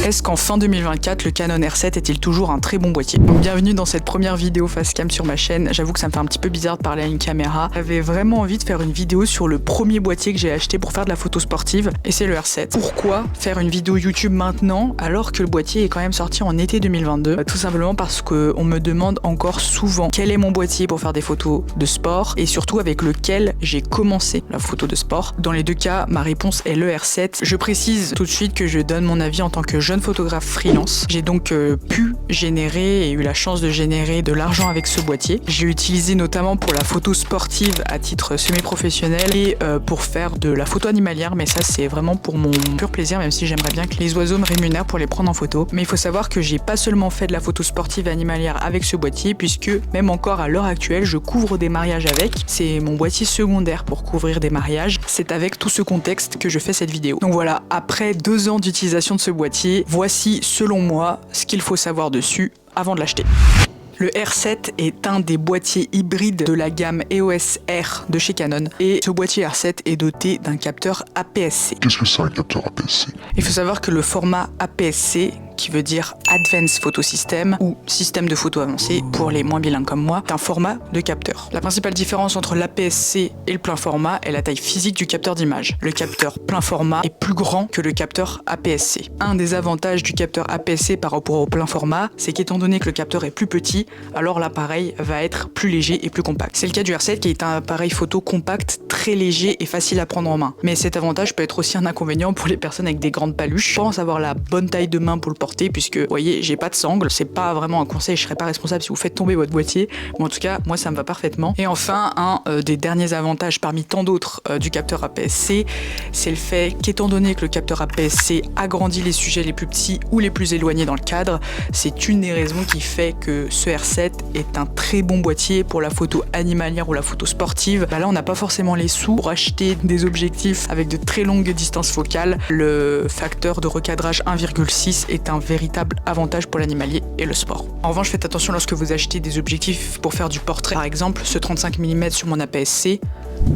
Est-ce qu'en fin 2024, le Canon R7 est-il toujours un très bon boîtier? Donc, bienvenue dans cette première vidéo face cam sur ma chaîne. J'avoue que ça me fait un petit peu bizarre de parler à une caméra. J'avais vraiment envie de faire une vidéo sur le premier boîtier que j'ai acheté pour faire de la photo sportive, et c'est le R7. Pourquoi faire une vidéo YouTube maintenant alors que le boîtier est quand même sorti en été 2022? Tout simplement parce qu'on me demande encore souvent quel est mon boîtier pour faire des photos de sport et surtout avec lequel j'ai commencé la photo de sport. Dans les deux cas, ma réponse est le R7. Je précise tout de suite que je donne mon avis en tant que jeune photographe freelance. J'ai donc pu générer et eu la chance de générer de l'argent avec ce boîtier. J'ai utilisé notamment pour la photo sportive à titre semi-professionnel et pour faire de la photo animalière, mais ça c'est vraiment pour mon pur plaisir, même si j'aimerais bien que les oiseaux me rémunèrent pour les prendre en photo. Mais il faut savoir que j'ai pas seulement fait de la photo sportive et animalière avec ce boîtier, puisque même encore à l'heure actuelle, je couvre des mariages avec. C'est mon boîtier secondaire pour couvrir des mariages. C'est avec tout ce contexte que je fais cette vidéo. Donc voilà, après 2 ans d'utilisation de ce boîtier, voici selon moi ce qu'il faut savoir dessus avant de l'acheter. Le R7 est un des boîtiers hybrides de la gamme EOS R de chez Canon, et ce boîtier R7 est doté d'un capteur APS-C. Qu'est-ce que c'est un capteur APS-C? Il faut savoir que le format APS-C, qui veut dire Advanced Photo System ou système de photo avancé pour les moins bilingues comme moi, est un format de capteur. La principale différence entre l'APS-C et le plein format est la taille physique du capteur d'image. Le capteur plein format est plus grand que le capteur APS-C. Un des avantages du capteur APS-C par rapport au plein format, c'est qu'étant donné que le capteur est plus petit, alors l'appareil va être plus léger et plus compact. C'est le cas du R7 qui est un appareil photo compact, très léger et facile à prendre en main. Mais cet avantage peut être aussi un inconvénient pour les personnes avec des grandes paluches. Je pense avoir la bonne taille de main pour le porter, puisque vous voyez, j'ai pas de sangle. C'est pas vraiment un conseil, je serais pas responsable si vous faites tomber votre boîtier, mais en tout cas moi ça me va parfaitement. Et enfin, un des derniers avantages parmi tant d'autres du capteur APS-C, c'est le fait qu'étant donné que le capteur APS-C agrandit les sujets les plus petits ou les plus éloignés dans le cadre, c'est une des raisons qui fait que ce R7 est un très bon boîtier pour la photo animalière ou la photo sportive. Là on n'a pas forcément les sous pour acheter des objectifs avec de très longues distances focales. Le facteur de recadrage 1,6 est un véritable avantage pour l'animalier et le sport. En revanche, faites attention lorsque vous achetez des objectifs pour faire du portrait. Par exemple, ce 35 mm sur mon APS-C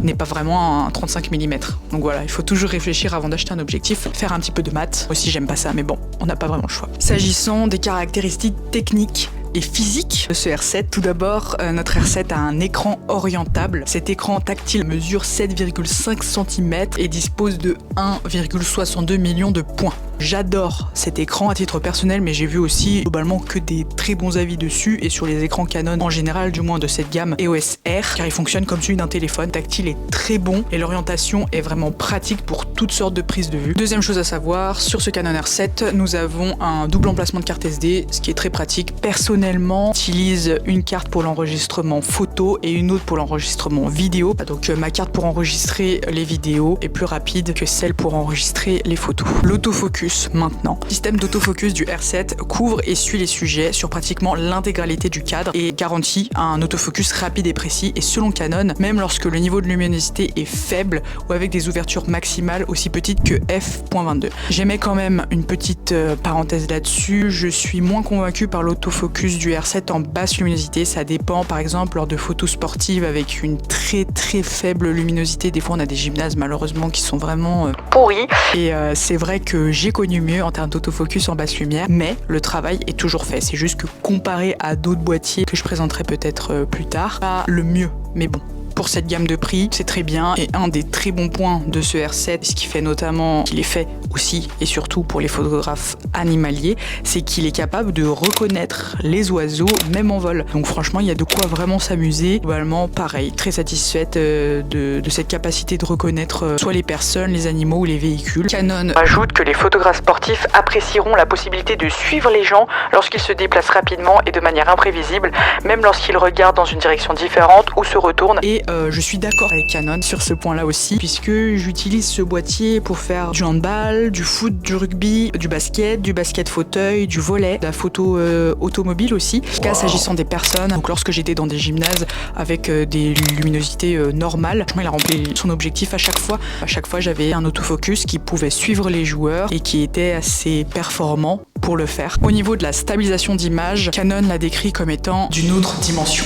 n'est pas vraiment un 35 mm. Donc voilà, il faut toujours réfléchir avant d'acheter un objectif, faire un petit peu de maths. Aussi, j'aime pas ça, mais bon, on n'a pas vraiment le choix. S'agissant des caractéristiques techniques et physique de ce R7. Tout d'abord, notre R7 a un écran orientable. Cet écran tactile mesure 7,5 cm et dispose de 1,62 million de points. J'adore cet écran à titre personnel, mais j'ai vu aussi globalement que des très bons avis dessus et sur les écrans Canon en général, du moins de cette gamme EOS R, car il fonctionne comme celui d'un téléphone. Tactile est très bon et l'orientation est vraiment pratique pour toutes sortes de prises de vue. Deuxième chose à savoir, sur ce Canon R7, nous avons un double emplacement de carte SD, ce qui est très pratique. Personnellement, j'utilise une carte pour l'enregistrement photo et une autre pour l'enregistrement vidéo. Donc ma carte pour enregistrer les vidéos est plus rapide que celle pour enregistrer les photos. L'autofocus maintenant. Le système d'autofocus du R7 couvre et suit les sujets sur pratiquement l'intégralité du cadre et garantit un autofocus rapide et précis, et selon Canon, même lorsque le niveau de luminosité est faible ou avec des ouvertures maximales aussi petites que f.22. J'aimais quand même une petite parenthèse là-dessus, je suis moins convaincu par l'autofocus du R7 en basse luminosité. Ça dépend, par exemple lors de photos sportives avec une très faible luminosité. Des fois on a des gymnases malheureusement qui sont vraiment pourris, et c'est vrai que j'ai connu mieux en termes d'autofocus en basse lumière, mais le travail est toujours fait. C'est juste que comparé à d'autres boîtiers que je présenterai peut-être plus tard, pas le mieux, mais bon. Pour cette gamme de prix, c'est très bien, et un des très bons points de ce R7, ce qui fait notamment qu'il est fait aussi et surtout pour les photographes animaliers, c'est qu'il est capable de reconnaître les oiseaux même en vol. Donc franchement, il y a de quoi vraiment s'amuser. Globalement, pareil, très satisfaite de cette capacité de reconnaître soit les personnes, les animaux ou les véhicules. Canon ajoute que les photographes sportifs apprécieront la possibilité de suivre les gens lorsqu'ils se déplacent rapidement et de manière imprévisible, même lorsqu'ils regardent dans une direction différente ou se retournent. Et je suis d'accord avec Canon sur ce point-là aussi, puisque j'utilise ce boîtier pour faire du handball, du foot, du rugby, du basket fauteuil, du volley, de la photo automobile aussi. En tout cas, s'agissant des personnes, donc lorsque j'étais dans des gymnases avec des luminosités normales, il a rempli son objectif à chaque fois. À chaque fois, j'avais un autofocus qui pouvait suivre les joueurs et qui était assez performant pour le faire. Au niveau de la stabilisation d'image, Canon l'a décrit comme étant d'une autre dimension.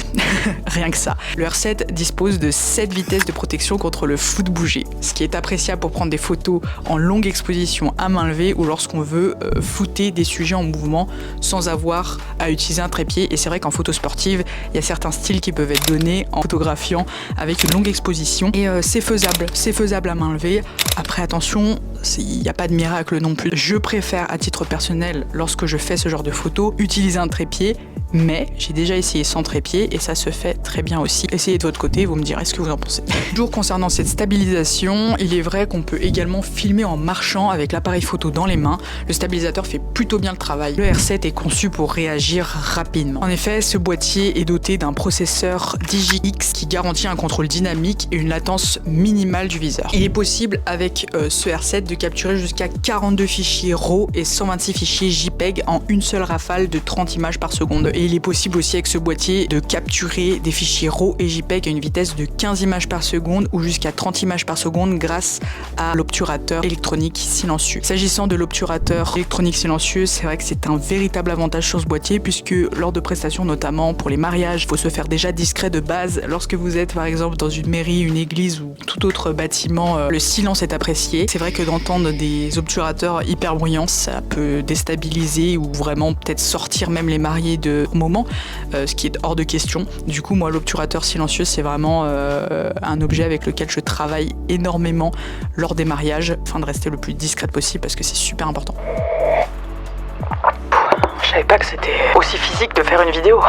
Rien que ça. Le R7 dispose de 7 vitesses de protection contre le flou de bouger, ce qui est appréciable pour prendre des photos en longue exposition à main levée ou lorsqu'on veut flouter des sujets en mouvement sans avoir à utiliser un trépied. Et c'est vrai qu'en photo sportive, il y a certains styles qui peuvent être donnés en photographiant avec une longue exposition et c'est faisable à main levée. Après attention, il n'y a pas de miracle non plus. Je préfère à titre personnel, lorsque je fais ce genre de photos, utiliser un trépied, mais j'ai déjà essayé sans trépied et ça se fait très bien aussi. Essayez de votre côté, vous me direz ce que vous en pensez. Toujours concernant cette stabilisation, il est vrai qu'on peut également filmer en marchant avec l'appareil photo dans les mains. Le stabilisateur fait plutôt bien le travail. Le R7 est conçu pour réagir rapidement. En effet, ce boîtier est doté d'un processeur DigiX qui garantit un contrôle dynamique et une latence minimale du viseur. Il est possible avec ce R7 de capturer jusqu'à 42 fichiers RAW et 126 fichiers JPEG en une seule rafale de 30 images par seconde. Et il est possible aussi avec ce boîtier de capturer des fichiers RAW et JPEG à une vitesse de 15 images par seconde ou jusqu'à 30 images par seconde grâce à l'obturateur électronique silencieux. S'agissant de l'obturateur électronique silencieux, c'est vrai que c'est un véritable avantage sur ce boîtier puisque lors de prestations, notamment pour les mariages, il faut se faire déjà discret de base. Lorsque vous êtes par exemple dans une mairie, une église ou tout autre bâtiment, le silence est apprécié. C'est vrai que d'entendre des obturateurs hyper bruyants, ça peut déstabiliser ou vraiment peut-être sortir même les mariés de moment, ce qui est hors de question. Du coup, moi, l'obturateur silencieux, c'est vraiment un objet avec lequel je travaille énormément lors des mariages, afin de rester le plus discrète possible parce que c'est super important. Je savais pas que c'était aussi physique de faire une vidéo.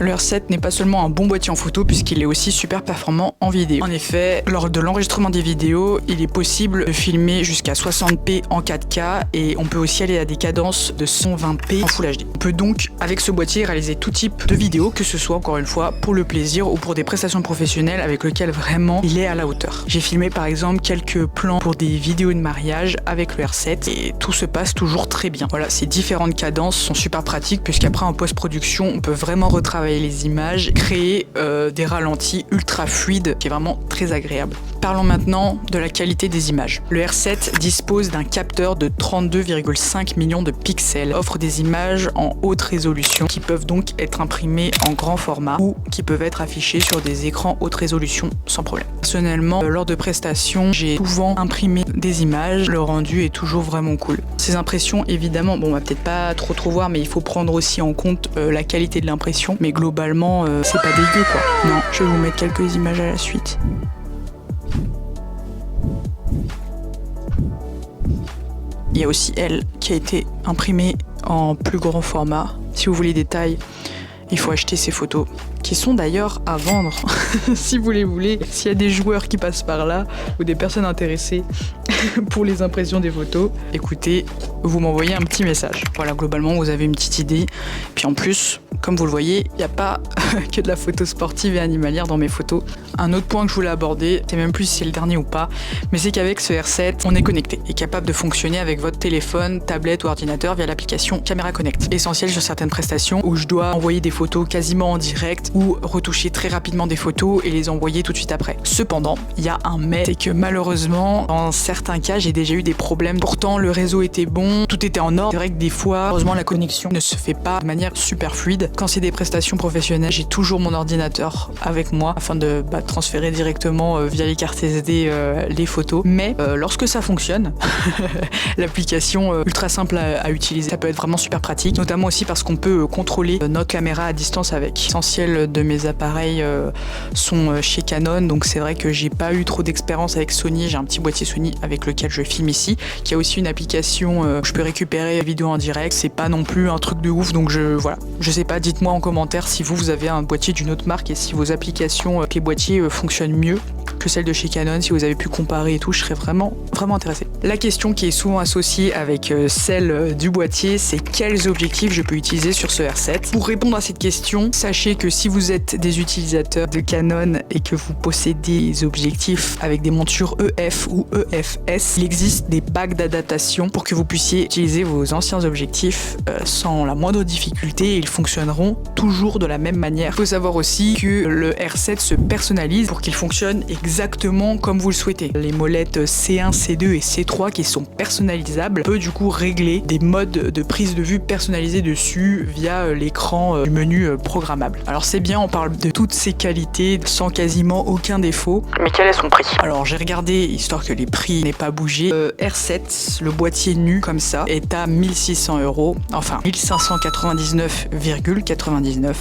Le R7 n'est pas seulement un bon boîtier en photo puisqu'il est aussi super performant en vidéo. En effet, lors de l'enregistrement des vidéos, il est possible de filmer jusqu'à 60p en 4K et on peut aussi aller à des cadences de 120p en Full HD. On peut donc, avec ce boîtier, réaliser tout type de vidéos, que ce soit encore une fois pour le plaisir ou pour des prestations professionnelles avec lesquelles vraiment il est à la hauteur. J'ai filmé par exemple quelques plans pour des vidéos de mariage avec le R7 et tout se passe toujours très bien. Voilà, ces différentes cadences sont super pratique puisqu'après en post-production on peut vraiment retravailler les images, créer des ralentis ultra fluides qui est vraiment très agréable. Parlons maintenant de la qualité des images. Le R7 dispose d'un capteur de 32,5 millions de pixels, offre des images en haute résolution qui peuvent donc être imprimées en grand format ou qui peuvent être affichées sur des écrans haute résolution sans problème. Personnellement, lors de prestations, j'ai souvent imprimé des images, le rendu est toujours vraiment cool. Ces impressions, évidemment, bon, on va peut-être pas trop voir, mais il faut prendre aussi en compte la qualité de l'impression, mais globalement, c'est pas dégueu quoi. Non, je vais vous mettre quelques images à la suite. Il y a aussi elle qui a été imprimée en plus grand format. Si vous voulez des tailles, il faut acheter ces photos, qui sont d'ailleurs à vendre, si vous les voulez. S'il y a des joueurs qui passent par là, ou des personnes intéressées pour les impressions des photos, écoutez, vous m'envoyez un petit message. Voilà, globalement, vous avez une petite idée. Puis en plus, comme vous le voyez, il n'y a pas que de la photo sportive et animalière dans mes photos. Un autre point que je voulais aborder, c'est même plus si c'est le dernier ou pas, mais c'est qu'avec ce R7, on est connecté et capable de fonctionner avec votre téléphone, tablette ou ordinateur via l'application Caméra Connect. Essentiel sur certaines prestations où je dois envoyer des photos quasiment en direct ou retoucher très rapidement des photos et les envoyer tout de suite après. Cependant, il y a un mais, c'est que malheureusement, dans certains cas, j'ai déjà eu des problèmes. Pourtant, le réseau était bon, tout était en ordre. C'est vrai que des fois, heureusement, la connexion ne se fait pas de manière super fluide. Quand c'est des prestations professionnelles, j'ai toujours mon ordinateur avec moi afin de transférer directement via les cartes SD les photos. Mais lorsque ça fonctionne, l'application ultra simple à utiliser, ça peut être vraiment super pratique, notamment aussi parce qu'on peut contrôler notre caméra à distance avec. L'essentiel de mes appareils sont chez Canon, donc c'est vrai que j'ai pas eu trop d'expérience avec Sony. J'ai un petit boîtier Sony avec lequel je filme ici, qui a aussi une application où je peux récupérer la vidéo en direct. C'est pas non plus un truc de ouf, donc voilà. Je sais pas, dites-moi en commentaire si vous avez un boîtier d'une autre marque et si vos applications, les boîtiers fonctionnent mieux que celles de chez Canon, si vous avez pu comparer et tout, je serais vraiment intéressée. La question qui est souvent associée avec celle du boîtier, c'est quels objectifs je peux utiliser sur ce R7. Pour répondre à cette question, sachez que si vous êtes des utilisateurs de Canon et que vous possédez des objectifs avec des montures EF ou EFS, il existe des packs d'adaptation pour que vous puissiez utiliser vos anciens objectifs sans la moindre difficulté et ils fonctionneront toujours de la même manière. Il faut savoir aussi que le R7 se personnalise pour qu'il fonctionne exactement exactement comme vous le souhaitez. Les molettes C1, C2 et C3 qui sont personnalisables, on peut du coup régler des modes de prise de vue personnalisés dessus via l'écran du menu programmable. Alors c'est bien, on parle de toutes ces qualités sans quasiment aucun défaut. Mais quel est son prix? Alors j'ai regardé, histoire que les prix n'aient pas bougé. R7, le boîtier nu comme ça, est à 1600 €, enfin 1599,99.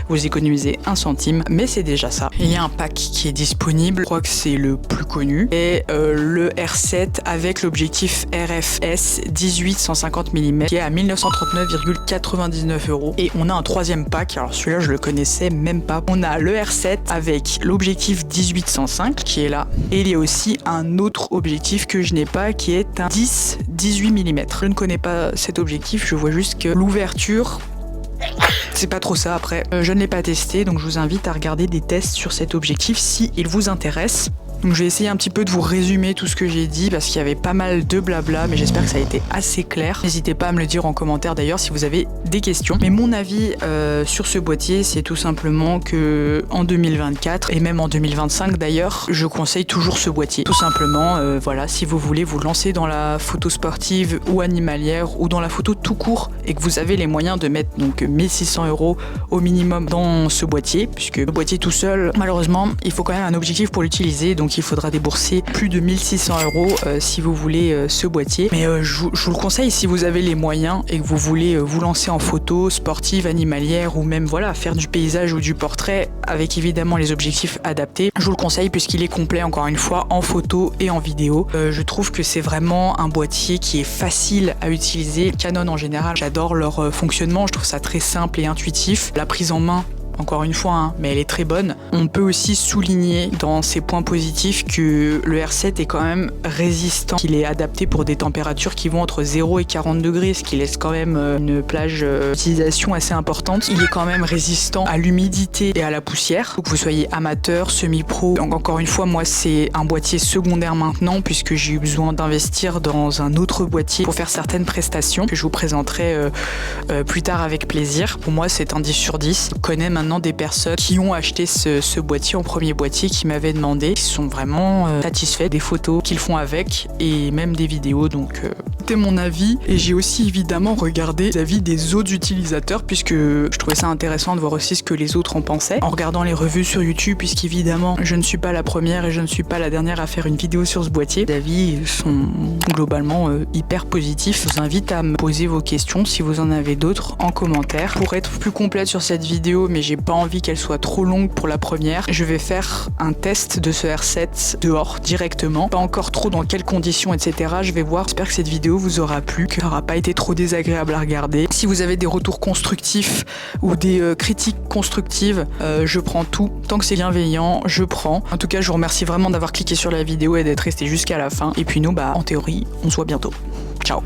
Vous économisez 1 centime, mais c'est déjà ça. Il y a un pack qui est disponible, je crois que c'est le plus connu, et le R7 avec l'objectif RFS 18-150 mm qui est à 1939,99 €. Et on a un troisième pack, alors celui-là je le connaissais même pas. On a le R7 avec l'objectif 18-105 qui est là, et il y a aussi un autre objectif que je n'ai pas qui est un 10-18 mm. Je ne connais pas cet objectif, je vois juste que l'ouverture, c'est pas trop ça après. Je ne l'ai pas testé, donc je vous invite à regarder des tests sur cet objectif si il vous intéresse. Donc je vais essayer un petit peu de vous résumer tout ce que j'ai dit parce qu'il y avait pas mal de blabla, mais j'espère que ça a été assez clair. N'hésitez pas à me le dire en commentaire d'ailleurs si vous avez des questions. Mais mon avis sur ce boîtier, c'est tout simplement que en 2024 et même en 2025 d'ailleurs, je conseille toujours ce boîtier. Tout simplement, voilà, si vous voulez vous lancer dans la photo sportive ou animalière ou dans la photo tout court et que vous avez les moyens de mettre donc 1600 € au minimum dans ce boîtier, puisque le boîtier tout seul, malheureusement, il faut quand même un objectif pour l'utiliser. Donc il faudra débourser plus de 1600 € si vous voulez ce boîtier. Mais je vous le conseille si vous avez les moyens et que vous voulez vous lancer en photo sportive, animalière ou même voilà faire du paysage ou du portrait avec évidemment les objectifs adaptés. Je vous le conseille puisqu'il est complet encore une fois en photo et en vidéo. Je trouve que c'est vraiment un boîtier qui est facile à utiliser. Canon en général, j'adore leur fonctionnement. Je trouve ça très simple et intuitif. La prise en main, encore une fois, hein, mais elle est très bonne. On peut aussi souligner dans ses points positifs que le R7 est quand même résistant, qu'il est adapté pour des températures qui vont entre 0 et 40 degrés, ce qui laisse quand même une plage d'utilisation assez importante. Il est quand même résistant à l'humidité et à la poussière, que vous soyez amateur, semi-pro. Donc encore une fois, moi c'est un boîtier secondaire maintenant puisque j'ai eu besoin d'investir dans un autre boîtier pour faire certaines prestations que je vous présenterai plus tard avec plaisir. Pour moi c'est un 10 sur 10. Je connais maintenant des personnes qui ont acheté ce boîtier en premier boîtier, qui m'avaient demandé, qui sont vraiment satisfaits des photos qu'ils font avec et même des vidéos. Donc c'était mon avis, et j'ai aussi évidemment regardé l'avis des autres utilisateurs puisque je trouvais ça intéressant de voir aussi ce que les autres en pensaient en regardant les revues sur YouTube, puisqu'évidemment je ne suis pas la première et je ne suis pas la dernière à faire une vidéo sur ce boîtier. Les avis sont globalement hyper positifs. Je vous invite à me poser vos questions si vous en avez d'autres en commentaire. Pour être plus complète sur cette vidéo, mais j'ai pas envie qu'elle soit trop longue pour la première, je vais faire un test de ce R7 dehors directement, pas encore trop dans quelles conditions etc. Je vais voir, j'espère que cette vidéo vous aura plu, qu'elle n'aura pas été trop désagréable à regarder. Si vous avez des retours constructifs ou des critiques constructives, je prends tout, tant que c'est bienveillant, je prends. En tout cas je vous remercie vraiment d'avoir cliqué sur la vidéo et d'être resté jusqu'à la fin, et puis nous en théorie on se voit bientôt. Ciao.